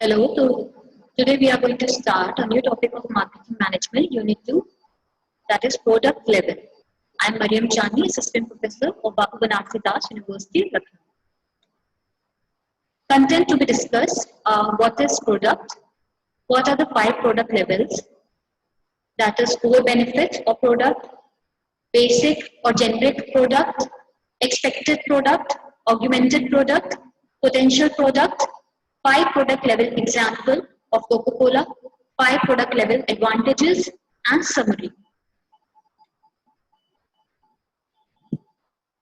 Hello, today we are going to start a new topic of marketing management, Unit 2, that is product level. I am Mariam Chani, Assistant Professor of Bapu Banarsi Das University, Lucknow. Content to be discussed what is product, what are the 5 product levels, that is core benefit of product, basic or generic product, expected product, augmented product, potential product, 5 product level example of Coca-Cola, 5 product level advantages, and summary.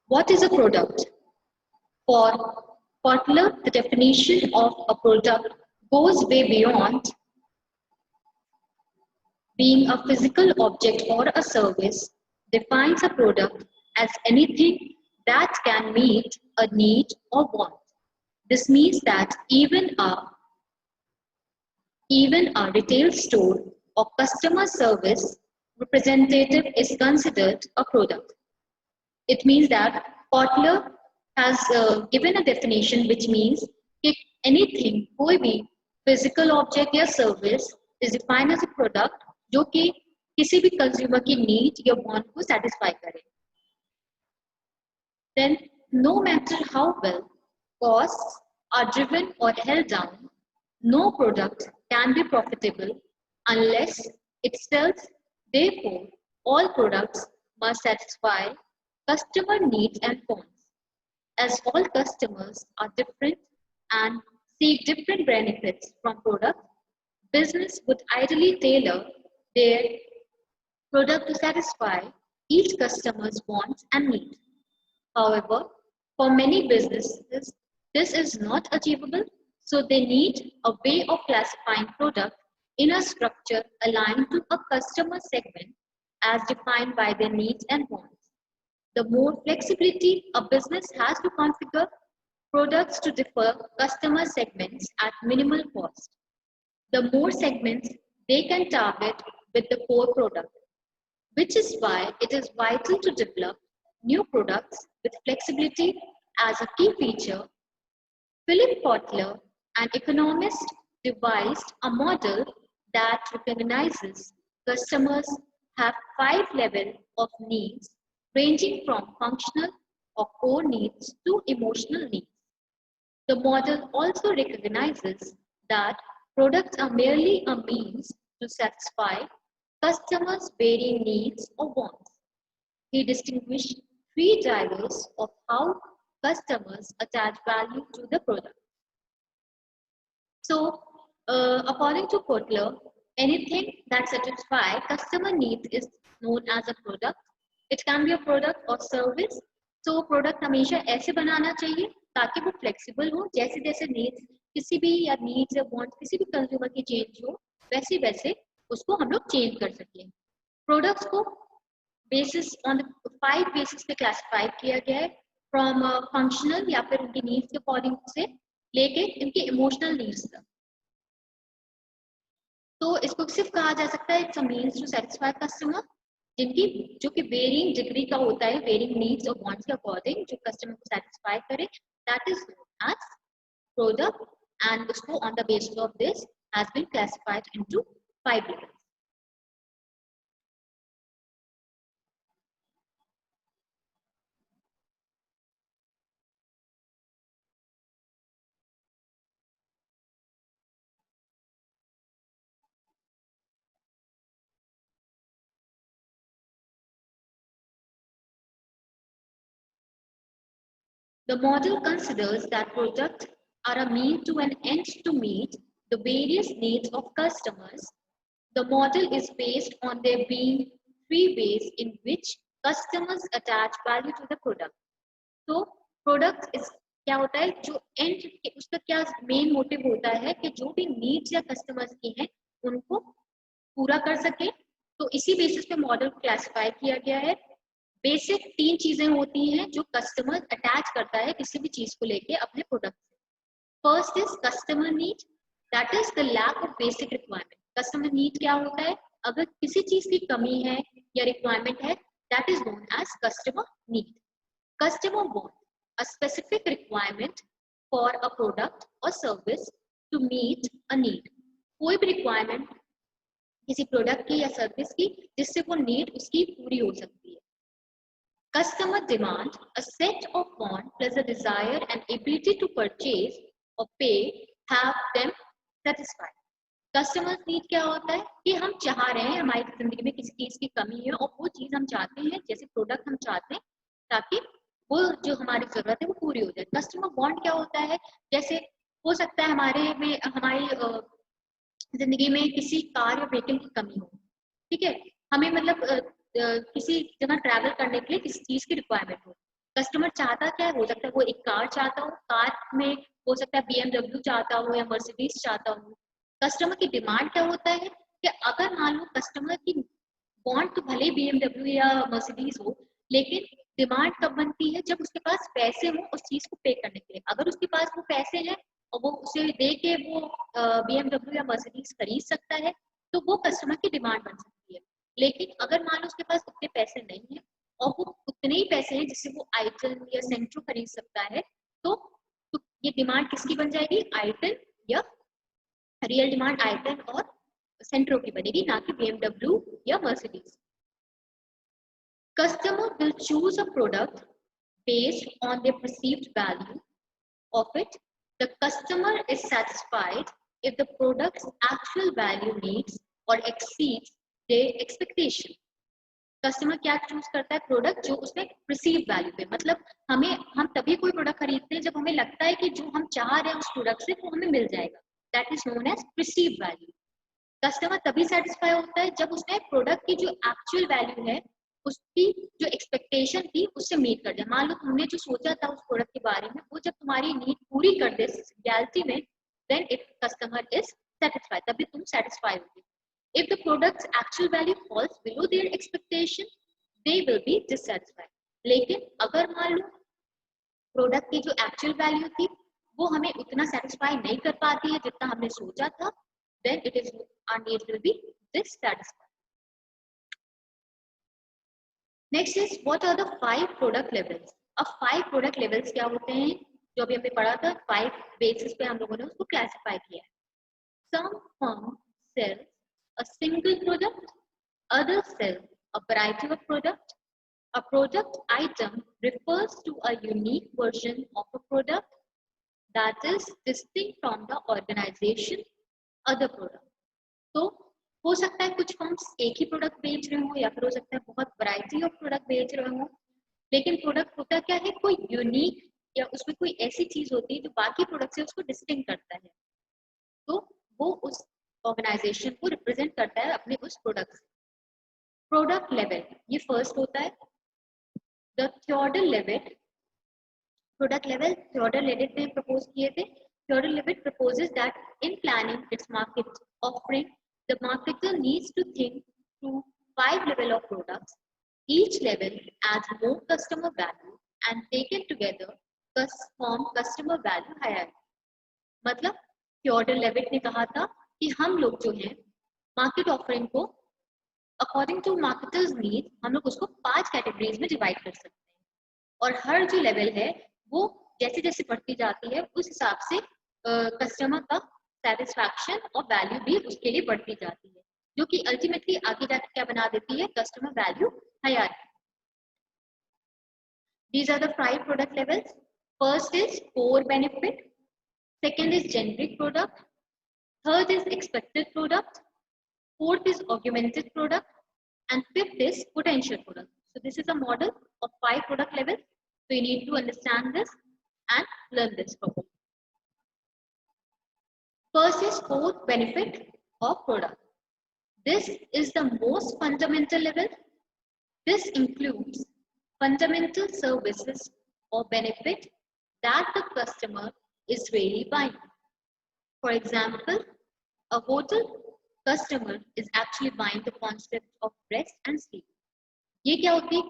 What is a product? For Kotler, the definition of a product goes way beyond being a physical object or a service, defines a product as anything that can meet a need or want. This means that even a retail store or customer service representative is considered a product. It means that Kotler has given a definition which means कि anything, कोई भी physical object या service is defined as a product जो कि किसी भी consumer की need या want को satisfy करे. Then, no matter how well costs are driven or held down, no product can be profitable unless it sells. Therefore, all products must satisfy customer needs and wants. As all customers are different and seek different benefits from products, business would ideally tailor their product to satisfy each customer's wants and needs. However, for many businesses, this is not achievable, so they need a way of classifying product in a structure aligned to a customer segment as defined by their needs and wants. The more flexibility a business has to configure products to differ customer segments at minimal cost, the more segments they can target with the core product, which is why it is vital to develop new products with flexibility as a key feature. Philip Kotler, an economist, devised a model that recognizes customers have 5 levels of needs ranging from functional or core needs to emotional needs. The model also recognizes that products are merely a means to satisfy customers' varying needs or wants. He distinguished 3 drivers of how customers attach value to the product. So, according to Kotler, anything that satisfies customer needs is known as a product. It can be a product or service. So, product हमेशा ऐसे बनाना चाहिए ताकि वो flexible हो, जैसे जैसे needs किसी भी या needs या want किसी भी consumer की change हो, वैसे वैसे उसको हम लोग change कर सकें. Products को basis on the 5 basis पे classify किया गया है, from functional या फिर उनकी needs के according से लेके इनकी emotional needs तक. तो इसको सिर्फ कहा जा सकता है it's a means to satisfy customer, जिनकी जो कि वेरिंग डिग्री का होता है, वेरिंग नीड्स और वांट्स के अकॉर्डिंग जो कस्टमर को सेटिस्फाई करे, that is known as product, and उसको on the basis of this has been classified into 5 levels. The model considers that products are a mean to an end to meet the various needs of customers. The model is based on there being 3 ways in which customers attach value to the product. So, product is क्या होता है, जो and उसका क्या main motive होता है कि जो भी नीड्स या कस्टमर्स की हैं उनको पूरा कर सके. तो इसी बेसिस पे मॉडल क्लासिफाई किया गया है. बेसिक 3 चीजें होती हैं जो कस्टमर अटैच करता है किसी भी चीज को लेके अपने प्रोडक्ट से. First is customer need, that is the lack of basic requirement. Customer need क्या होता है, अगर किसी चीज की कमी है या रिक्वायरमेंट है, that is known as customer need. Customer want a specific requirement for a product or service to meet a need. कोई भी रिक्वायरमेंट किसी प्रोडक्ट की या सर्विस की जिससे वो नीड उसकी पूरी हो सकती है. Customer demand, a set of want plus a desire and ability to purchase or pay have them satisfied. Customers need क्या होता है कि हम चाह रहे हैं हमारी जिंदगी में किसी चीज की कमी है और वो चीज हम चाहते हैं, जैसे प्रोडक्ट हम चाहते हैं ताकि वो जो हमारी जरूरत है वो पूरी हो जाए. कस्टमर वांट क्या होता है, जैसे हो सकता है हमारी जिंदगी में किसी कार या व्हीकल की कमी हो, ठीक है, हमें मतलब किसी जगह ट्रैवल करने के लिए किसी चीज की रिक्वायरमेंट हो. कस्टमर चाहता क्या है, हो सकता है वो एक कार चाहता हो, कार में हो सकता है BMW चाहता हो या मर्सिडीज चाहता हो. कस्टमर की डिमांड क्या होता है कि अगर मान लो कस्टमर की वांट तो भले BMW या मर्सिडीज हो, लेकिन डिमांड कब बनती है जब उसके पास पैसे हो उस चीज को पे करने के लिए. अगर उसके पास वो पैसे हैं और वो उसे दे के वो BMW या मर्सिडीज खरीद सकता है तो वो कस्टमर की डिमांड बन सकती है. लेकिन अगर मान लो उसके पास उतने पैसे नहीं है और वो उतने ही पैसे हैं जिससे वो आइटन या सेंट्रो खरीद सकता है, तो ये डिमांड किसकी बन जाएगी, आइटन या रियल डिमांड आइटन और सेंट्रो की बनेगी, ना कि BMW या Mercedes. Customer will choose a product based on their perceived value of it. The customer is satisfied if the product's actual value meets or exceeds their expectation. Customer क्या choose करता है, product जो उसमें perceive value पे, मतलब हम तभी कोई प्रोडक्ट खरीदते हैं जब हमें लगता है कि जो हम चाह रहे हैं उस प्रोडक्ट से वो हमें मिल जाएगा. That is known as perceived value. Customer तभी सेटिस्फाई होता है जब उसने प्रोडक्ट की जो एक्चुअल वैल्यू है उसकी जो एक्सपेक्टेशन थी उससे मीट कर दे. मान लो तुमने जो सोचा था उस प्रोडक्ट के बारे में वो जब तुम्हारी नीड पूरी कर दे रियलिटी में, then it customer is satisfied, तभी तुम सेटिस्फाई होगे. If the product's actual value falls below their expectation, they will be dissatisfied. लेकिन अगर मान लो प्रोडक्ट की जो एक्चुअल वैल्यू थी वो हमें उतना सेटिस्फाई नहीं कर पाती है जितना हमने सोचा था, then it is our need will be dissatisfied. Next is what are the 5 product levels? अब 5 product levels क्या होते हैं, जो अभी हमने पढ़ा था 5 बेसिस पे हम लोगों ने उसको क्लासिफाई किया है. Some firms sell a single product, others sell a variety of products. A product item refers to a unique version of a product that is distinct from the organization other product. तो हो सकता है कुछ firms एक ही product बेच रहे हो या फिर हो सकता है बहुत वैरायटी ऑफ प्रोडक्ट बेच रहे हो, लेकिन प्रोडक्ट होता क्या है, कोई यूनिक या उसमें कोई ऐसी चीज होती है जो बाकी प्रोडक्ट से उसको डिस्टिंक्ट करता है, तो वो उस ऑर्गेनाइजेशन को रिप्रेजेंट करता है अपने उस प्रोडक्ट से. प्रोडक्ट लेवल ये फर्स्ट होता है. The Theodore Levitt, product level Theodore Levitt ने प्रपोज किए थे. Theodore Levitt proposes that in planning its market offering, the marketer needs to think through 5 levels of products. Each level adds more customer value and taken together form customer value hierarchy. मतलब Theodore Levitt ने कहा था कि हम लोग जो है market offering को अकॉर्डिंग टू मार्केटर्स नीड हम लोग उसको 5 कैटेगरीज में डिवाइड कर सकते हैं, और हर जो लेवल है वो जैसे जैसे बढ़ती जाती है उस हिसाब से कस्टमर का सेटिस्फैक्शन और वैल्यू भी उसके लिए बढ़ती जाती है, जो कि अल्टीमेटली आगे जाकर क्या बना देती है, customer value hierarchy. These are the 5 product levels. First is core benefit, second is generic product, third is expected product, fourth is augmented product, and fifth is potential product. So this is a model of 5 product levels. So you need to understand this and learn this properly. First is core benefit of product. This is the most fundamental level. This includes fundamental services or benefit that the customer is really buying. For example, a hotel customer is actually buying the concept of rest and sleep. ये क्या होती है,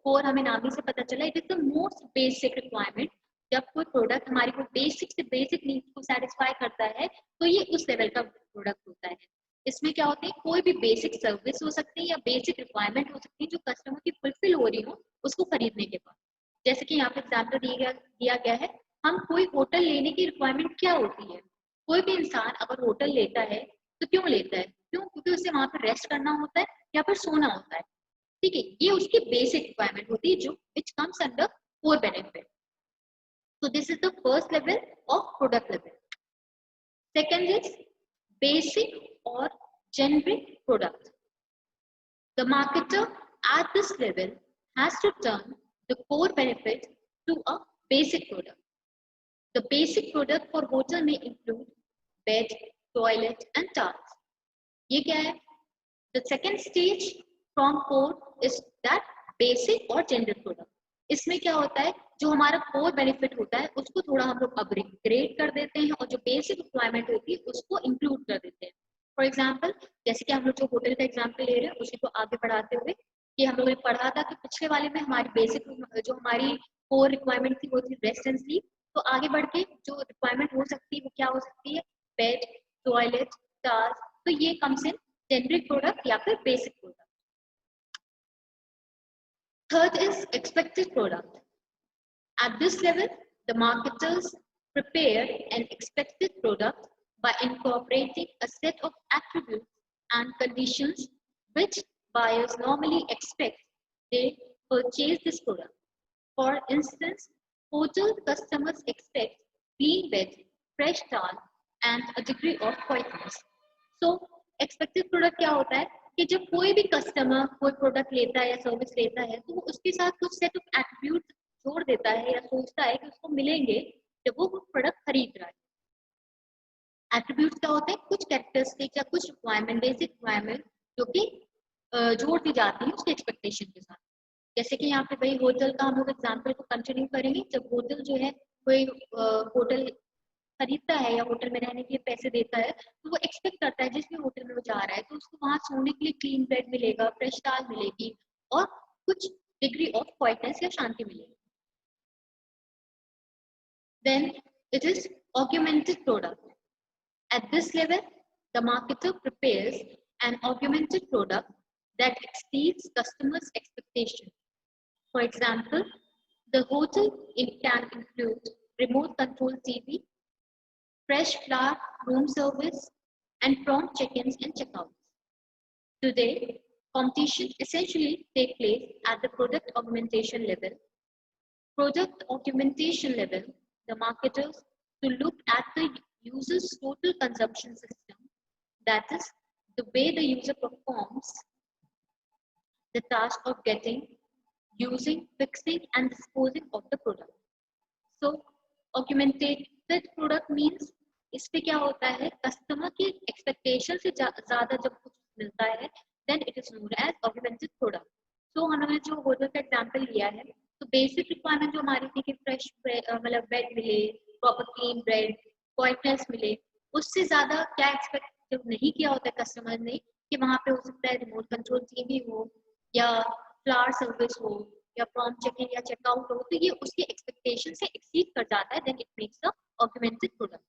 core हमें नाम ही से पता चला, it is the most basic requirement. जब कोई प्रोडक्ट हमारी कोई बेसिक से बेसिक नीड को सेटिस्फाई करता है तो ये उस लेवल का प्रोडक्ट होता है. इसमें क्या होता है, कोई भी बेसिक सर्विस हो सकती है या बेसिक रिक्वायरमेंट हो सकती है जो कस्टमर की फुलफिल हो रही हो उसको खरीदने के बाद. जैसे कि यहाँ पे एग्जाम्पल दिया गया है, हम कोई होटल लेने की रिक्वायरमेंट क्या होती है, कोई भी इंसान अगर होटल लेता है तो क्यों लेता है? क्यों? क्योंकि उसे वहां पर रेस्ट करना होता है या फिर सोना होता है। ठीक है, ये उसकी बेसिक रिक्वायरमेंट होती है जो which comes under core benefit. So this is the first level of product level. Second is basic or generic product. The marketer at this level has to turn the core benefit to a basic product. The basic product for hotel may include bed, toilet and towels. ये क्या है? The second stage from core is that basic or generic product. इसमें क्या होता है, जो हमारा core benefit होता है उसको थोड़ा हम लोग अपग्रेड कर देते हैं और जो बेसिक रिक्वायरमेंट होती है उसको इंक्लूड कर देते हैं. फॉर एग्जांपल, जैसे कि हम लोग जो होटल का एग्जांपल ले रहे हैं उसी को आगे बढ़ाते हुए कि हम लोगों ने पढ़ा था कि पिछले वाले में हमारी बेसिक जो हमारी कोर रिक्वायरमेंट थी वो थी रेस्ट एंड स्लीप. तो आगे बढ़ के जो रिक्वायरमेंट हो सकती है वो क्या हो सकती है? Bed, toilet, towers. तो ये कम्स इन जेनरिक प्रोडक्ट या फिर basic product. Third is expected product. At this level, the marketers prepare an expected product by incorporating a set of attributes and conditions which buyers normally expect they purchase this product. For instance, hotel customers expect clean bed, fresh towel, and a degree of quietness. So, expected product क्या होता है कि जब कोई भी customer कोई product लेता है या सर्विस लेता है तो वो उसके साथ कुछ सेट ऑफ एट्रीब्यूट जोड़ देता है या सोचता है कि उसको मिलेंगे जब वो प्रोडक्ट खरीद रहा है. एट्रीब्यूट्स क्या होते हैं? कुछ कैरेक्टरिस्टिक या कुछ रिक्वायरमेंट, बेसिक रिक्वायरमेंट जो कि जोड़ दी जाती है उसके एक्सपेक्टेशन के साथ. जैसे कि यहाँ पे भाई होटल का हम लोग एग्जाम्पल को कंटिन्यू करेंगे. जब होटल जो है कोई होटल खरीदता है या होटल में रहने के लिए पैसे देता है तो वो एक्सपेक्ट करता है जिस भी होटल में वो जा रहा है तो उसको वहां सोने के लिए क्लीन बेड मिलेगा, फ्रेश टाल मिलेगी और कुछ डिग्री ऑफ क्वाइटनेस या शांति मिलेगी. Then it is augmented product. At this level, the marketer prepares an augmented product that exceeds customers' expectations. For example, the hotel can include remote control TV, fresh flower room service, and prompt check-ins and check-outs. Today, competition essentially take place at the product augmentation level. Product augmentation level, the marketers to look at the user's total consumption system, that is, the way the user performs the task of getting, using, fixing, and disposing of the product. So, augmented product means इससे क्या होता है, customer की expectation से ज्यादा जब कुछ मिलता है then it is known as augmented product. So हमने जो होटल का एग्जांपल लिया है तो बेसिक रिक्वायरमेंट जो हमारी थी कि फ्रेश मतलब बेड मिले, प्रॉपर क्लीन बेड, क्वाइटनेस मिले, उससे ज्यादा क्या एक्सपेक्ट जब नहीं किया होता है कस्टमर ने कि वहां पे हो सकता है रिमोट कंट्रोल टीवी हो या फ्लावर सर्विस हो या प्रॉम्प्ट चेक-इन या चेकआउट हो, तो ये उसकी एक्सपेक्टेशन से एक्सीड कर जाता है then it makes a augmented product.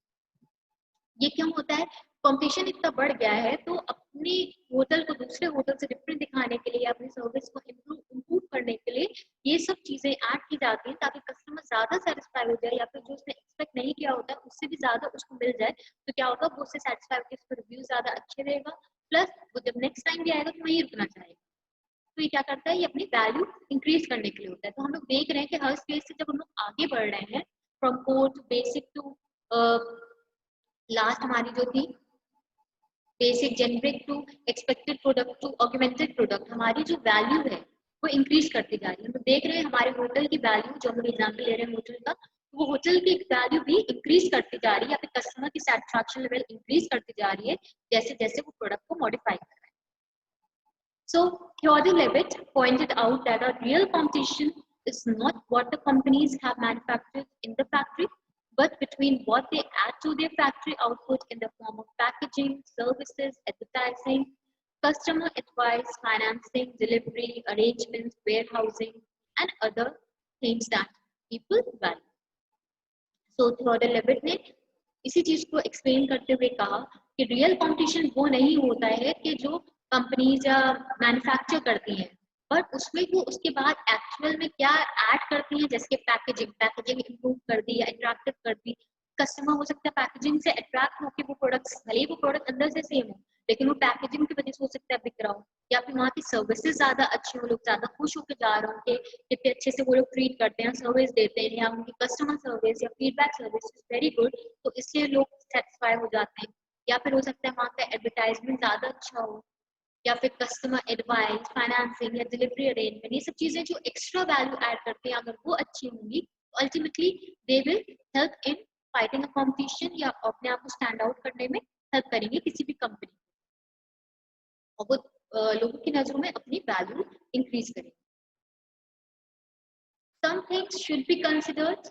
ये क्यों होता है? कंपटीशन इतना बढ़ गया है तो अपनी होटल को दूसरे होटल से डिफरेंट दिखाने के लिए, अपनी सर्विस को इम्प्रूव करने के लिए ये सब चीजें ऐड की जाती हैं ताकि कस्टमर ज्यादा सेटिस्फाई हो जाए या फिर जो उसने एक्सपेक्ट नहीं किया होता है उससे भी ज्यादा उसको मिल जाए. तो क्या होगा, वो उससे सेटिस्फाई होकर उसका रिव्यू ज्यादा अच्छे रहेगा, प्लस वो जब नेक्स्ट टाइम भी आएगा तो वहीं रुकना चाहेगा. तो ये क्या करता है, ये अपनी वैल्यू इंक्रीज करने के लिए होता है. तो हम लोग देख रहे हैं कि हर स्टेज से जब हम लोग आगे बढ़ रहे हैं from core to basic to last हमारी जो थी basic generic to expected product to augmented product, हमारी जो वैल्यू है वो इंक्रीज करती जा रही है. हम देख रहे हैं हमारे होटल की वैल्यू, जो हम एग्जाम्पल ले रहे हैं होटल का, वो होटल की वैल्यू भी इंक्रीज करती जा रही है या फिर कस्टमर की सेटिस्फैक्शन लेवल इंक्रीज करती जा रही है जैसे जैसे वो प्रोडक्ट को मॉडिफाई कर रहे हैं. So Theodore Levitt pointed out that a real competition is not what the companies have manufactured in the factory, but between what they add to their factory output in the form of packaging, services, advertising, customer advice, financing, delivery, arrangements, warehousing, and other things that people value. So Theodore Levitt ने इसी चीज को explain करते हुए कहा कि real competition वो नहीं होता है कि जो कंपनीज या मैन्युफैक्चर करती हैं, बट उसमें वो उसके बाद एक्चुअल में क्या ऐड करती हैं, जैसे पैकेजिंग इंप्रूव कर दी या इंटरेक्टिव कर दी, कस्टमर हो सकता है पैकेजिंग से अट्रैक्ट होकर वो प्रोडक्ट्स, भले ही वो प्रोडक्ट अंदर से सेम हो लेकिन वो पैकेजिंग की वजह से हो सकता है बिक रहा हो, या फिर वहाँ की सर्विसेज ज्यादा अच्छी हो, लोग ज्यादा खुश होकर जा रहे हो कि कितने अच्छे से वो लोग ट्रीट करते हैं, सर्विस देते हैं, या उनकी कस्टमर सर्विस या feedback service is very good, तो इसलिए लोग सेटिस्फाई हो जाते हैं। या फिर हो सकता है वहाँ का एडवर्टाइजमेंट ज्यादा अच्छा हो, या फिर कस्टमर एडवाइस, फाइनेंसिंग या डिलीवरी अरेंजमेंट, ये सब चीजें जो एक्स्ट्रा वैल्यू ऐड करते हैं अगर वो अच्छी होंगी तो ultimately they will help in fighting a competition, या अपने आप को स्टैंड आउट करने में हेल्प करेंगे किसी भी कंपनी, और वो लोगों की नजरों में अपनी वैल्यू इंक्रीज करेंगे। Some things should be considered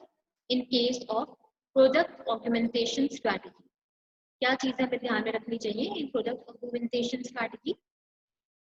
in case of product augmentation strategy. क्या चीजें हमें ध्यान में रखनी चाहिए in product augmentation strategy?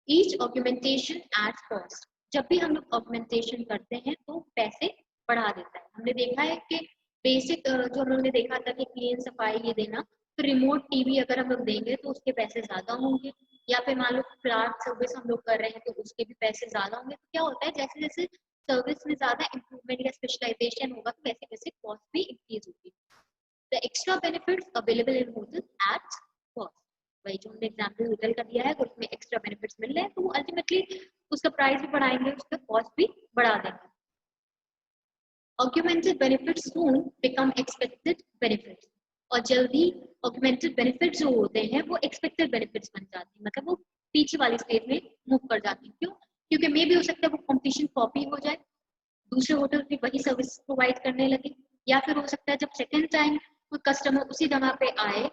Each augmentation at cost, जब भी हम लोग ऑगमेंटेशन करते हैं तो पैसे बढ़ा देता है। हमने देखा है कि बेसिक जो हम लोग ने देखा था कि क्लीन सफाई ये देना, तो रिमोट टीवी अगर हम लोग देंगे तो उसके पैसे ज्यादा होंगे, या फिर मान लो फ्लैट सर्विस हम लोग कर रहे हैं तो उसके भी पैसे ज्यादा होंगे। तो क्या होता है जैसे जैसे सर्विस में ज्यादा इंप्रूवमेंट या स्पेशलाइजेशन होगा तो वैसे वैसे कॉस्ट भी इंक्रीज होगी। The extra benefits available in hotel at cost, वही जो हमने एग्जाम्पल होटल का दिया है उसमें एक्स्ट्रा बेनिफिट्स मिल रहे हैं तो वो अल्टीमेटली उसका प्राइस भी बढ़ाएंगे, उसका कॉस्ट भी बढ़ा देंगे। ऑगमेंटेड बेनिफिट्स सून बिकम एक्सपेक्टेड बेनिफिट्स, और जल्दी ऑगमेंटेड बेनिफिट्स जो होते हैं वो एक्सपेक्टेड बेनिफिट्स बन जाते हैं, मतलब वो पीछे वाली स्टेज में मूव कर जाते हैं। क्यों? क्योंकि मे भी हो सकता है वो कंपटीशन कॉपी हो जाए, दूसरे होटल भी वही सर्विस प्रोवाइड करने लगे, या फिर हो सकता है जब सेकेंड टाइम कोई कस्टमर उसी जगह पे आए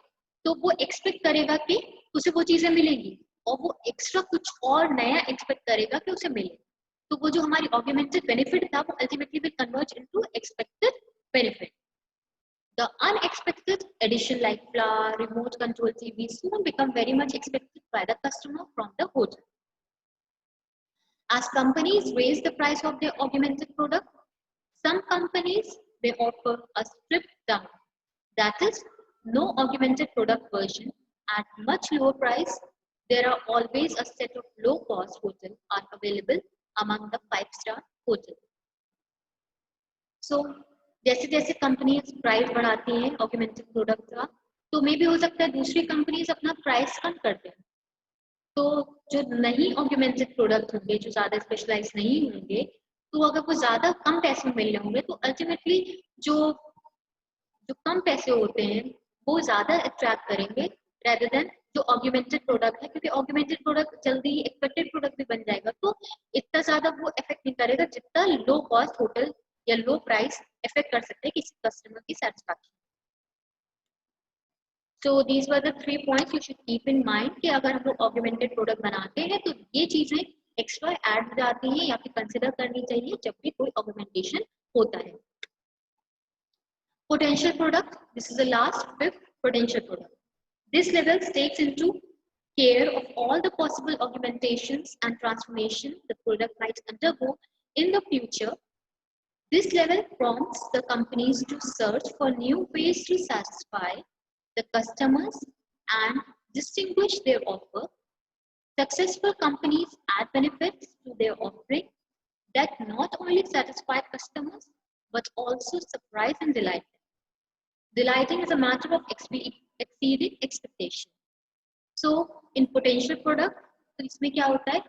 तो वो एक्सपेक्ट करेगा कि उसे वो चीजें मिलेंगी, और वो एक्स्ट्रा कुछ और नया एक्सपेक्ट करेगा कि उसे मिले, तो वो जो हमारी ऑगमेंटेड बेनिफिट था वो ultimately will converge into expected benefit. The unexpected addition like flower, remote control TV soon become very much expected by the customer from the hotel. As companies raise the price of their augmented product, some companies they offer a stripped down, that is, no augmented product version at much lower price. There are always a set of low-cost hotels are available among the 5-star hotels. So, जैसे जैसे companies price बढ़ाती हैं augmented product का, तो मे भी हो सकता है दूसरी कंपनीज अपना प्राइस कम कर दें, तो जो नहीं ऑगमेंटेड प्रोडक्ट होंगे, जो ज्यादा स्पेशलाइज नहीं होंगे, तो अगर वो ज्यादा कम पैसे में मिल रहे होंगे तो अल्टीमेटली जो जो कम पैसे होते हैं वो ज्यादा अट्रैक्ट करेंगे रेदर देन जो ऑगमेंटेड प्रोडक्ट है, क्योंकि ऑगमेंटेड प्रोडक्ट जल्दी ही एक्सपेक्टेड प्रोडक्ट भी बन जाएगा, तो इतना ज्यादा वो इफेक्ट नहीं करेगा जितना लो कॉस्ट होटल या लो प्राइस इफेक्ट कर सकते हैं किसी कस्टमर की satisfaction. So these were the 3 points you should keep in mind कि अगर हम लोग ऑगमेंटेड प्रोडक्ट बनाते हैं तो ये चीजें एक्स्ट्रा ऐड हो जाती हैं या फिर कंसिडर करनी चाहिए जब भी कोई ऑगमेंटेशन होता है। Potential product, this is the last, fifth, potential product. This level takes into care of all the possible augmentations and transformation the product might undergo in the future. This level prompts the companies to search for new ways to satisfy the customers and distinguish their offer. Successful companies add benefits to their offering that not only satisfy customers but also surprise and delight them. Delighting is a matter of exceeding expectation. So, in potential product, तो इसमें क्या होता है,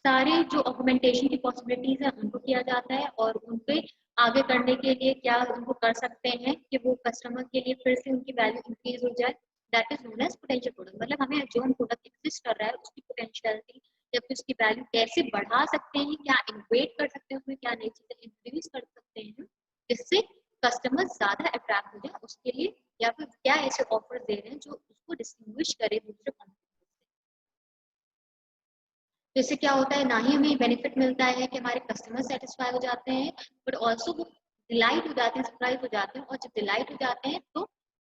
सारे जो augmentation की possibilities है उनको किया जाता है और उनके आगे करने के लिए क्या उनको कर सकते हैं कि वो कस्टमर के लिए फिर से उनकी वैल्यू इंक्रीज हो जाए, that is known as potential product. मतलब हमें जो हम प्रोडक्ट एग्जिस्ट कर रहा है उसकी पोटेंशियलिटी या फिर उसकी वैल्यू कैसे बढ़ा सकते हैं, क्या इनोवेट कर सकते हैं उसमें, क्या नई चीजें इंट्रोड्यूस कर सकते हैं जिससे कस्टमर ज्यादा अट्रैक्ट हो जाए उसके लिए, या फिर क्या ऐसे ऑफर दे रहे हैं जो उसको डिस्टिंग्विश करे दूसरे कंपनी। जैसे क्या होता है, ना ही हमें बेनिफिट मिलता है कि हमारे कस्टमर सेटिस्फाई हो जाते हैं, बट ऑल्सो वो डिलाइट हो जाते हैं, सरप्राइज हो जाते हैं, और जब डिलाइट हो जाते हैं तो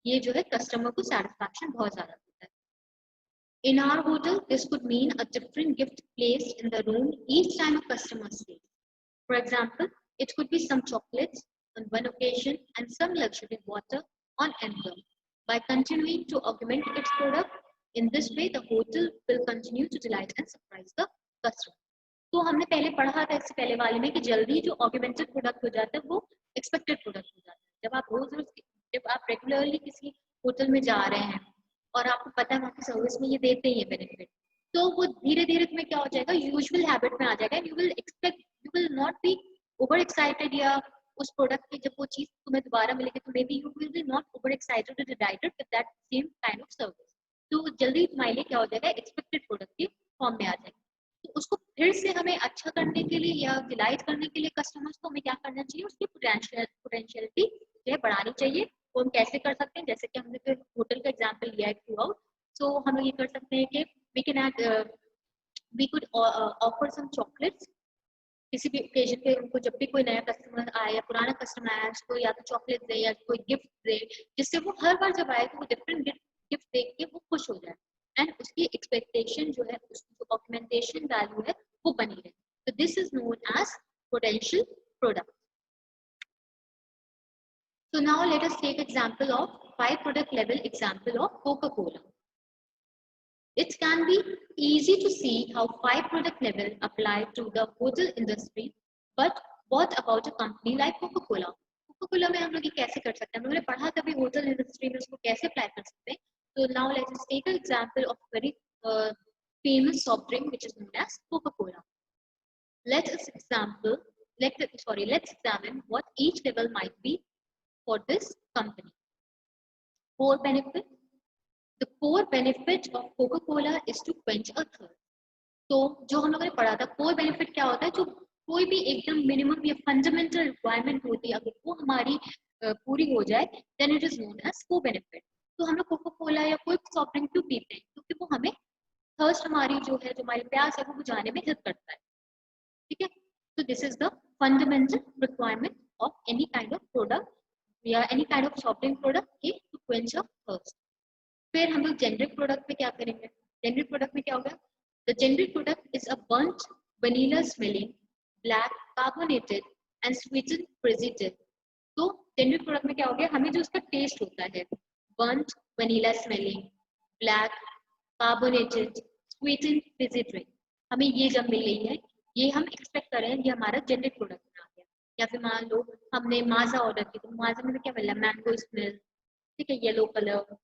ये जो है कस्टमर को सेटिस्फैक्शन बहुत ज्यादा होता है। In our hotel, this could mean a different gift placed in the room each time a customer stays. For example, it could be some chocolates on one occasion and some luxury water on another. By continuing to augment its product, in this way the hotel will continue to delight and surprise the customer. तो हमने पहले पढ़ा था इससे पहले वाले में कि जल्दी जो ऑगमेंटेड प्रोडक्ट हो जाता है वो एक्सपेक्टेड प्रोडक्ट हो जाता है। जब आप रोज रोज जब आप रेगुलरली किसी होटल में जा रहे हैं और आपको पता है वहाँ की सर्विस में ये देते ही है बेनिफिट, तो वो धीरे धीरे तुम्हें क्या हो जाएगा, यूजुअल हैबिट में आ जाएगा and you will not be over excited, या उस प्रोडक्ट की जब वो चीज तुम्हें दोबारा मिलेगी तो may be you will be not over excited to delighted with that same kind of service. तो जल्दी तुम्हारे लिए क्या हो जाएगा, एक्सपेक्टेड प्रोडक्ट के फॉर्म में आ जाएगा। तो उसको फिर से हमें अच्छा करने के लिए या डिलाइट करने के लिए कस्टमर्स को हमें क्या करना चाहिए, उसकी पोटेंशियलिटी जो है बढ़ानी चाहिए। वो हम कैसे कर सकते हैं, जैसे कि हमने होटल का एग्जाम्पल लिया है थ्रू आउट, सो हम ये कर सकते हैं कि we can add we could offer some chocolates. किसी भी ओकेजन पे उनको जब भी कोई नया कस्टमर आए या पुराना कस्टमर आया उसको या तो चॉकलेट दे या कोई गिफ्ट दे, जिससे वो हर बार जब आए तो वो डिफरेंट गिफ्ट देख के वो खुश हो जाए एंड उसकी एक्सपेक्टेशन जो है, उसकी जो ऑगमेंटेशन वैल्यू है वो बनी रहे। तो this is known as potential product. So now let us take example of 5 product level example of Coca-Cola. It can be easy to see how 5 product level apply to the hotel industry, but what about a company like Coca-Cola? Coca-Cola में हम लोग ये कैसे कर सकते हैं, हम लोगों ने पढ़ा तभी होटल इंडस्ट्री में उसको कैसे अप्लाई कर सकते हैं। So now let us take an example of very famous soft drink which is known as Coca-Cola. Let's examine what each level might be for this company. Core benefit. The core benefit of Coca-Cola is to quench a thirst. तो जो हम लोगों ने पढ़ा था, core benefit क्या होता है, जो कोई भी एकदम मिनिमम या फंडामेंटल रिक्वायरमेंट होती है अगर वो हमारी पूरी हो जाए then it is known as core benefit. तो हम लोग कोका कोला या कोई सॉफ्ट ड्रिंक क्यों पीते हैं, क्योंकि वो हमें थर्स्ट हमारी जो है, जो हमारी प्यास है वो बुझाने में हेल्प करता है। ठीक है, तो this is the fundamental requirement of any kind of product या any kind of soft drink product की टू क्वेंच अ थर्स्ट। फिर हम लोग जेनरिक प्रोडक्ट में क्या करेंगे, जेनरिक प्रोडक्ट में क्या होगा, the generic product is a burnt vanilla smelling black carbonated and sweetened preservative। तो जेनरिक प्रोडक्ट में क्या हो गया, हमें जो उसका टेस्ट होता है burnt vanilla smelling black carbonated sweetened preservative, हमें ये जब मिल रही है, ये हम एक्सपेक्ट कर रहे हैं, ये हमारा जेनरिक प्रोडक्ट में आ गया। या फिर मान लो हमने माजा ऑर्डर की, तो माजा में क्या मिल रहा है, मैंगो स्मेल, ठीक है, yellow colour,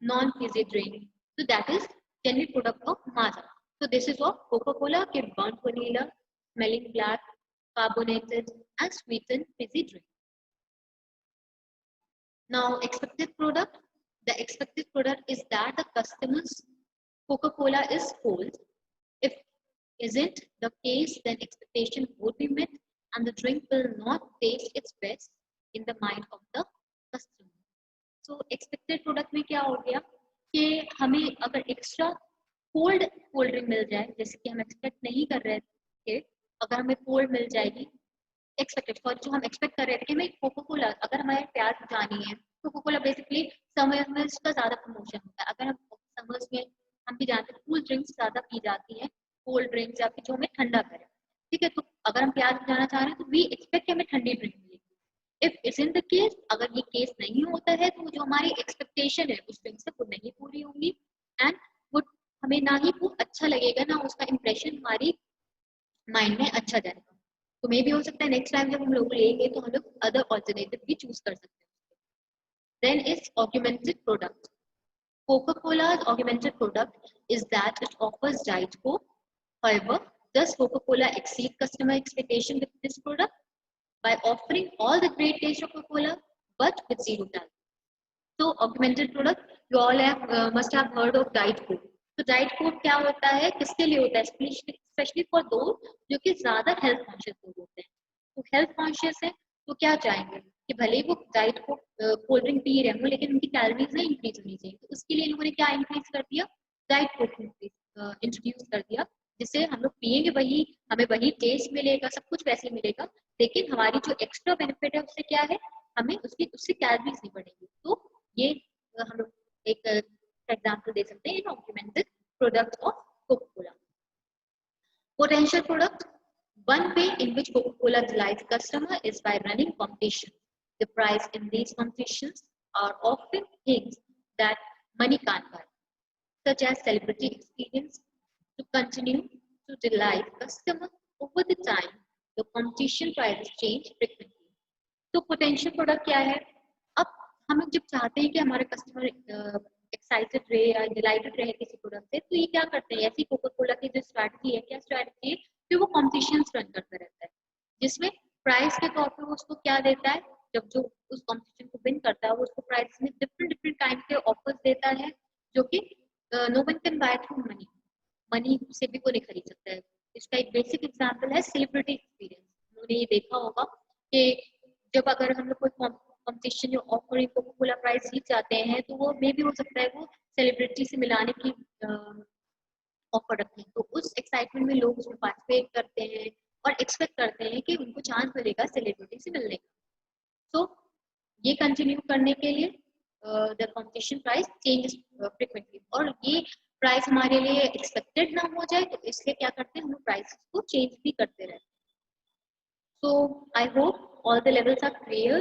non fizzy drink, so that is generic product of Maaza. So this is of Coca-Cola के burnt vanilla, smelling black, carbonated and sweetened fizzy drink. Now expected product. The expected product is that the customers Coca-Cola is cold. If isn't the case, then expectation would be met and the drink will not taste its best in the mind of the customer. So expected product में क्या हो गया कि हमें अगर extra cold cold drink मिल जाए, जैसे कि हम एक्सपेक्ट नहीं कर रहे थे, अगर हमें कोल्ड मिल जाएगी, एक्सपेक्टेड फॉर जो हम एक्सपेक्ट कर रहे थे कि हमें कोको कोला, अगर हमारे प्यास बुझानी है, कोको कोला बेसिकली समर्स में इसका ज्यादा प्रमोशन होता है। अगर हम समर्स में, हम भी जानते हैं कूल ड्रिंक्स ज्यादा पी जाती हैं, कोल्ड ड्रिंक्स या फिर जो हमें ठंडा करे, ठीक है, तो अगर हम प्यास बुझाना चाह रहे हैं तो वी एक्सपेक्ट हमें ठंडी ड्रिंक मिलेगी। If is in the case, अगर ये केस नहीं होता है तो जो हमारी एक्सपेक्टेशन है उस ड्रिंक से वो नहीं पूरी होंगी एंड वो हमें ना ही वो अच्छा लगेगा, ना उसका इंप्रेशन हमारी माइंड में अच्छा जाएगा। तो मे भी हो सकता है नेक्स्ट टाइम जब हम लोग लेंगे तो हम लोग अदर ऑल्टरनेटिव भी चूज कर सकते हैं। Then is augmented product. Coca-Cola's augmented product is that it offers Diet Coke. However, does Coca-Cola exceed customer expectation with this product? By offering all the great taste of Coca-Cola but with zero talent. So augmented product, you all must have heard of Diet Coke. तो diet Coke क्या होता है, किसके लिए होता है, specially for दो जो कि ज्यादा हेल्थ कॉन्शियस लोग होते हैं। तो हेल्थ कॉन्शियस है तो क्या चाहेंगे कि भले ही वो diet Coke cold drink P रहे हों लेकिन उनकी कैलोरीज नहीं इंक्रीज होनी चाहिए, तो उसके लिए लोगों ने क्या इंक्रीज कर दिया, डाइट कोक इंट्रोड्यूस कर दिया, जिससे हम लोग पियेंगे वही, हमें वही टेस्ट मिलेगा, सब कुछ वैसे मिलेगा, लेकिन हमारी जो एक्स्ट्रा बेनिफिट है उससे क्या है, हमें उससे कैलोरीज नहीं बढ़ेगी। तो ये हम लोग एक एग्जाम्पल दे सकते हैं, augmented product of Coca-Cola. Potential product. One way in which Coca-Cola delights customer is by running competition. The prize in these competitions are often things that money can't buy, such as celebrity experience. To continue to delight customer over the time, the competition prizes change frequently. तो potential product क्या है, अब हम लोग जब चाहते हैं कि हमारे कस्टमर एक्साइटेड रहे या डिलाइटेड रहे किसी प्रोडक्ट से, तो ये क्या करते हैं, ऐसी कोका कोला की जो स्ट्रैटेजी है, क्या स्ट्रैटेजी है, फिर वो कॉम्पिटिशन रन करता रहता है, जिसमें प्राइस के तौर पे वो उसको क्या देता है, जब जो उस कॉम्पिटिशन को विन करता है वो उसको प्राइस में डिफरेंट डिफरेंट काइंड के ऑफर्स देता है, जो कि no one can buy through money, money से भी कोई नहीं खरीद सकता है। इसका एक बेसिक एग्जांपल है सेलिब्रिटी एक्सपीरियंस। उन्होंने ये देखा होगा कि जब अगर हम लोग कोई कॉम्पिटिशन या ऑफर कोका कोला प्राइस जीत जाते हैं, तो वो मे भी हो सकता है वो सेलिब्रिटी से मिलाने की ऑफर रखें, तो उस एक्साइटमेंट में लोग उसमें पार्टिसिपेट करते हैं और एक्सपेक्ट करते हैं कि उनको चांस मिलेगा सेलिब्रिटी से मिलने का। तो ये कंटिन्यू करने के लिए the competition price change frequently, और ये प्राइस हमारे लिए एक्सपेक्टेड ना हो जाए, तो इसलिए क्या करते हैं हम प्राइस को चेंज भी करते रहते हैं। So I hope all the levels are clear,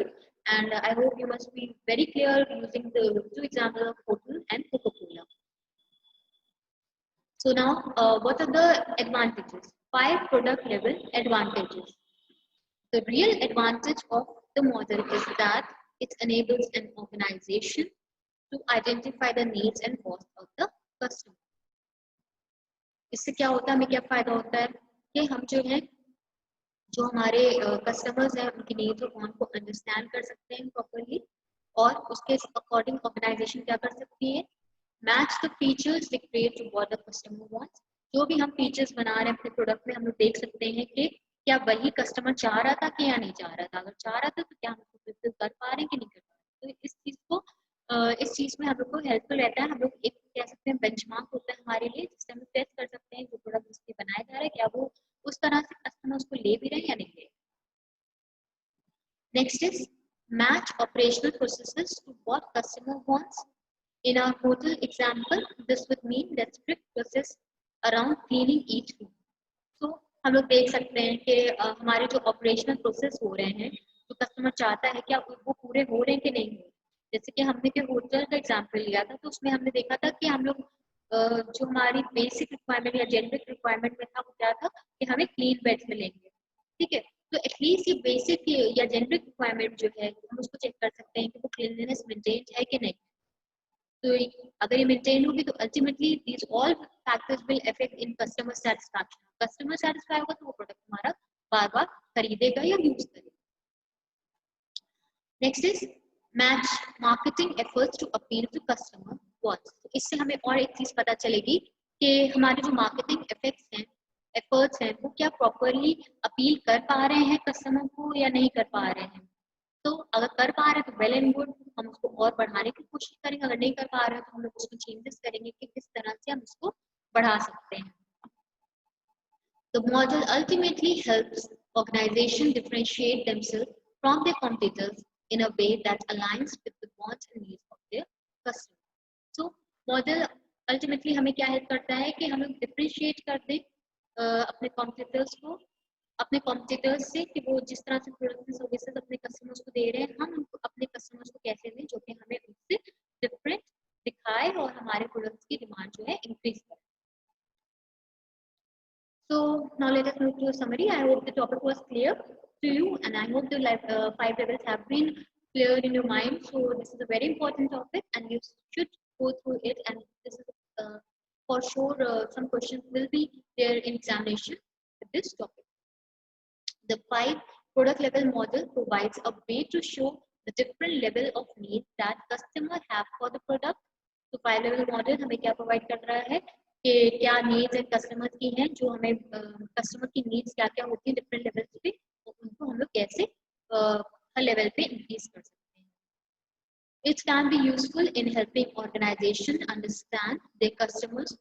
and I hope you must be very clear using the two examples of Hotel and Coca-Cola. So now, what are the advantages? 5 product level advantages. The real advantage of the model is that it enables an organization to identify the needs and wants of the customer. इससे क्या होता है, हमें क्या फायदा होता है कि हम जो है, जो हमारे कस्टमर्स हैं उनकी नीड्स और वांट को अंडरस्टैंड कर सकते हैं प्रॉपर्ली, और उसके अकॉर्डिंग ऑर्गेनाइजेशन क्या कर सकती है, match the features they create to what the customer wants. जो भी हम फीचर्स बना रहे हैं अपने प्रोडक्ट में, हम लोग देख सकते हैं कि क्या वही कस्टमर चाह रहा था कि या नहीं चाह रहा था। अगर चाह रहा था तो क्या हम उसको फुलफिल कर पा रहे हैं कि नहीं कर पा रहे हैं। तो इस चीज में हम लोग को हेल्पफुल रहता है। हम लोग एक कह सकते हैं बेंचमार्क होता है हमारे लिए, जिससे हम टेस्ट कर सकते हैं जो प्रोडक्ट उसके बनाया जा रहा है क्या वो उस तरह से कस्टमर उसको ले भी रहे हैं या नहीं ले। Next is match operational processes to what customer wants. In our hotel example, this would mean that strict process around cleaning each room. So हम लोग देख सकते हैं कि हमारे जो ऑपरेशनल प्रोसेस हो रहे हैं, जो कस्टमर चाहता है क्या वो पूरे हो रहे हैं कि नहीं हो रहे। जैसे कि हमने जो होटल का एग्जाम्पल लिया था, तो उसमें हमने देखा था कि हम लोग जो हमारी बेसिक रिक्वायरमेंट या जेनरिक रिक्वायरमेंट में था वो क्या था कि हमें क्लीन बेड्स मिलेंगे, ठीक है। तो एटलीस्ट ये बेसिक या जेनरिक रिक्वायरमेंट जो है हम उसको चेक कर सकते हैं कि वो क्लीनलीनेस मेंटेन है कि नहीं। तो अगर ये मेंटेन होगी तो ultimately these all factors will affect in customer satisfaction. Customer satisfy होगा तो वो प्रोडक्ट हमारा बार बार खरीदेगा या यूज करेगा। Next is match marketing efforts to appeal to customer wants. इससे हमें और एक चीज पता चलेगी कि हमारे जो मार्केटिंग एफर्ट्स हैं वो क्या प्रॉपरली अपील कर पा रहे हैं कस्टमर को या नहीं कर पा रहे हैं। तो अगर कर पा रहे हैं तो वेल एंड गुड, हम उसको और बढ़ाने की कोशिश करेंगे। अगर नहीं कर पा रहे हैं तो हम लोग उसमें चेंजेस करेंगे कि किस तरह से हम उसको बढ़ा सकते हैं। The model ultimately helps organizations differentiate themselves from their competitors in a way that aligns with the wants and needs of their customers. So model ultimately हमें क्या हेल्प करता है कि हम लोग डिफरेंशिएट कर दें अपने कॉम्पिटिटर्स को, अपने कॉम्पिटिटर्स से, कि वो जिस तरह से प्रोडक्ट सर्विसेज अपने कस्टमर्स को दे रहे हैं, हम उनको अपने कस्टमर्स को कैसे दें जो कि हमें उनसे डिफरेंट दिखाए और हमारे प्रोडक्ट्स की डिमांड जो है इंक्रीज करे। So now let us move to a summary. I hope the topic was clear to you, and I hope the 5 levels have been clear in your mind. So this is a very important topic, and you should go through it. And this is for sure some questions will be there in examination with this topic. The 5 product level model provides a way to show the different level of needs that customer have for the product. तो 5 level model हमें क्या provide कर रहा है कि क्या needs है customer की हैं, जो हमें कस्टमर की नीड्स क्या क्या होती है डिफरेंट लेवल्स पे, तो उनको हम लोग कैसे हर लेवल पे इंक्रीज कर सकते हैं। It can be useful in helping organization understand their customers.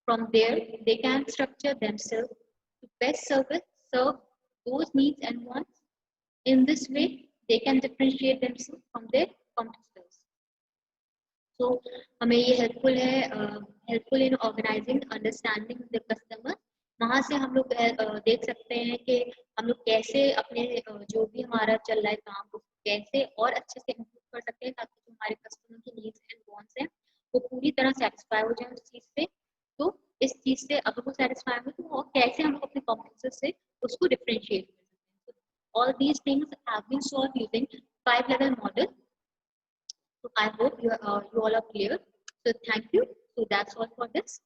From there, they can structure themselves to best serve those needs and wants. In this way, they can differentiate themselves from their competitors. So हमें ये helpful in organizing understanding the customer. वहाँ से हम लोग देख सकते हैं कि हम लोग कैसे अपने जो भी हमारा चल रहा है काम को कैसे और अच्छे से इम्प्रूव कर सकते हैं, ताकि जो हमारे कस्टमर की नीड्स एंड वांट्स हैं वो पूरी तरह सेटिस्फाई हो जाए उस चीज़ से। तो इस चीज़ से अगर वो सेटिस्फाई हो तो कैसे हम लोग अपने कॉम्पिटिटर से उसको डिफरेंशिएट कर सकते हैं। All these things have been solve using 5 level model. So I hope you all are clear. So thank you. So that's all for this.